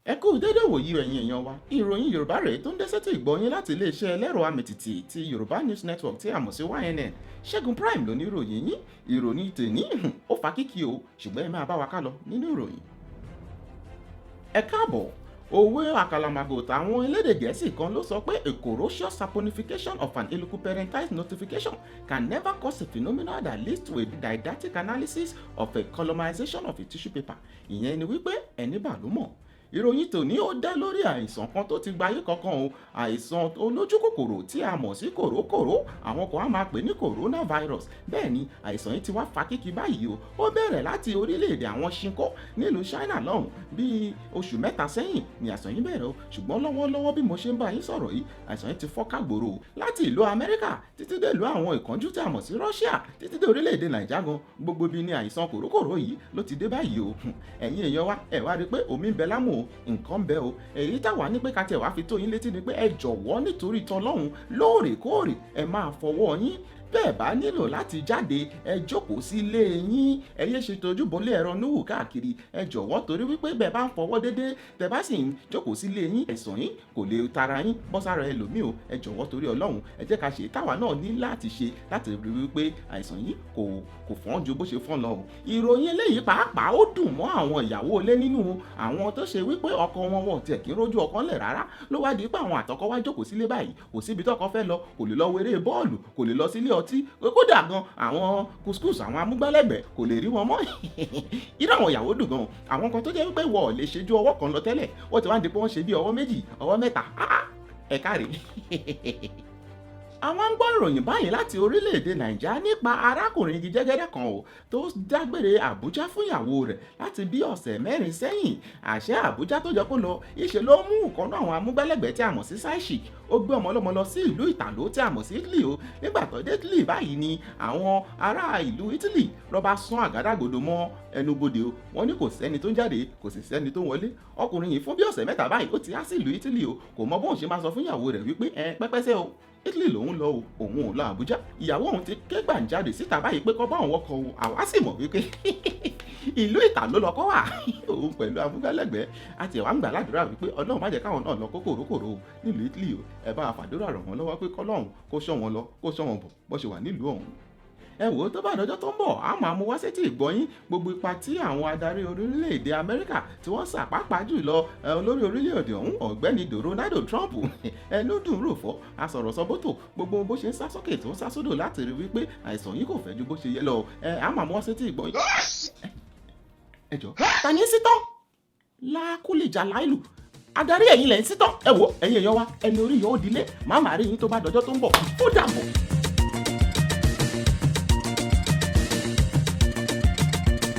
Ẹ kú dédé wòyí ẹ̀yin èèyàn wa, ìròyìn Yorùbá rèé tó ń dé sétí ìgbọ́-yín láti iléeṣẹ́ ẹlẹ́rọ amìtìtì ti Yorùbá News Network tí a mọ̀ sí YNN. Ṣẹ́gun Prime ló ní ìròyìn yín, ìròyìn tèní ó fa kíkì o, ṣùgbọ́n ẹ máa bá wa ká lọ nínú ìròyìn. Ẹ káàbọ̀. Òwe àkàlàmàgò táwọn elédè Gẹ̀ẹ́sì kan ló sọ pé a corrosive saponification of an elucuparentized notification can never cause a phenomenon that leads to a didactic analysis of a colonization of a tissue paper. Ìyẹn ni wípé ẹni bà ló mọ̀. Ìròyìn tòní ó dá lórí àìsàn kan tó ti gbayé kankan o, àìsàn olójú kòkòrò tí a mọ̀ sí kòrókòró, àwọn kan á máa pè ní coronavirus. Bẹ́ẹ̀ ni àìsàn yìí ti wá fa kíkì báyìí o, ó bẹ̀rẹ̀ láti orílẹ̀-èdè àwọn Ṣinkó nílùú China lọ́hùn bíi oṣù mẹ́ta sẹ́yìn ni àìsàn yìí bẹ̀rẹ̀ o, ṣùgbọ́n lọ́wọ́lọ́wọ́ bí mo ṣe ń bá yín sọ̀rọ̀ yìí àìsàn yìí ti fọ́ kágbòrò o, láti ìlú Amẹ́ríkà títí dé ìlú àwọn ìkánjú tí a mọ̀ sí Russia títí dé orílẹ̀-èdè Nàìjíríà gan, gbogbo ibi ni àìsàn kòrókòró yìí ló ti dé báyìí o. Ẹ̀yin èèyàn wa ẹ wá rí pé omi ń bẹ lámù o, nǹkan ń bẹ o. Èyí táwa ní pé ká tiẹ̀ wá fi tó yín létí ni pé ẹ jọ̀wọ́ nítorí tọlọ́hun lóòrèkóòrè ẹ máa fọwọ́ yín, bẹ́ẹ̀ bá nílò láti jáde ẹ jókòó sí ilé yín, ẹ yé ṣe tojú bọ́lé ẹ̀rọ núhù káàkiri, ẹ jọ̀wọ́ torí wípé bẹ́ẹ̀ bá ń fọwọ́ dédé tẹ bá sì ń jókòó sí ilé yín àìsàn yín kò lè tara yín bọ́ sára ẹlòmíì o. Ẹ jọ̀wọ́ torí Ọlọ́run ẹ jẹ́ ká ṣe táwa náà ní láti ṣe láti rí wípé àìsàn yìí kò fọ́n ju bó ṣe fọ́n lọ o. Ìròyìn eléyìí pàápàá ó dùn mọ́ àwọn ìyàwó ilé nínú àwọn tó ṣe wípé ọkọ wọn tiẹ̀ kí ń rójú ọkọ ńlẹ̀ rárá, ló wá di pé àwọn àtọkọ wá jókòó sílé báyìí kò síbi tọkọ fẹ́ lọ, kò lè lọ wéré bọ́ọ̀lù, kò lè lọ sílé ọtí, kódà gan àwọn kùsùkùsù àwọn amúgbálẹ́gbẹ̀ẹ́ kò lè rí wọn mọ́. Irú àwọn ìyàwó dùn gan, àwọn kan tó jẹ́ wípé wọ́n lè ṣe ju ọwọ́ kan lọ tẹ́lẹ̀ wọ́n ti wá di pé wọ́n ṣe bí ọwọ́ méjì ọwọ́ mẹ́ta, ẹ káre. Àwọn ń gbọ́ ìròyìn báyìí láti orílẹ̀-èdè Nàìjíríà nípa arákùnrin igi jẹ́gẹ́dẹ́ kan o tó dágbére Àbújá fún ìyàwó rẹ̀ láti bí ọ̀sẹ̀ mẹ́rin sẹ́yìn. Àṣẹ Àbújá tó jọ kó lọ ìṣe ló mú ìkànnà àwọn amúgbálẹ́gbẹ̀ẹ́ tí a mọ̀ sí Saishik, ó gbé ọmọ ọlọ́mọ lọ sí ìlú Ìtàló tí a mọ̀ sí Italy o. Nígbà tó dé Italy báyìí ni àwọn ará ìlú Italy ló bá sún àgádágodo mọ́ ẹnubodè o, wọ́n ní kò sẹ́ni tó ń jáde kò sì sẹ́ni tó ń wọlé. Ọkùnrin yìí fún bí ọ̀sẹ̀ mẹ́ta báyìí ó ti há sí ìlú Italy o, kò mọ bóun ṣe máa sọ fún ìyàwó rẹ̀ wípé pẹ́pẹ́sẹ́ o Italy lòun lọ o, òun ò lọ Àbújá. Ìyàwó òun ti ké gbàǹjarè síta báyìí pé kó bá òun wọkọ̀ o, àwa sì mọ̀ wípé ìlú Ìtàló lọkọ wà òun pẹ̀lú amúgbálẹ́gbẹ̀ẹ́ àti ẹ̀wà ń gbà ládùúrà wípé Ọlọ́run má jẹ́ káwọn náà lọ kó kòrókòró o nílùú Italy o. Ẹ bá fàdúrà ràn wọ́n lọ́wọ́ pé kọ́lọ́run kó ṣọ́ wọn lọ kó ṣọ́ wọn bọ̀ bó ṣe wà nílùú ọ̀hún. Ẹ wò ó tó bá dọjọ́ tó ń bọ̀ á máa mú wá sétí ìgbọ́yín gbogbo ipa tí àwọn adarí orílẹ̀-èdè Amẹ́ríkà tí wọ́n sà pàápàá jùlọ olórí orílẹ̀-èdè ọ̀hún ọ̀gbẹ́ni Donald Trump ẹnu dùn rò fọ́ asọ̀rọ̀sọ̀bọ̀tò gbogbo bó ṣe ń sá sókè tó ń sá sódò láti rí wípé àìsàn yìí kò fẹ́ ju bó ṣe yẹ lọ. Á máa mú wá sétí ìgbọ́yín. Ẹ jọ ta ni sítọ́ lákúlìjà láìlù adarí ẹ̀yin lẹ̀ ń sítọ́. Ẹ wò ẹ̀yin èèyàn wa ẹni orí yóò dilé màmá rí yín tó bá dọjọ́ tó ń bọ̀ ó dàbọ̀.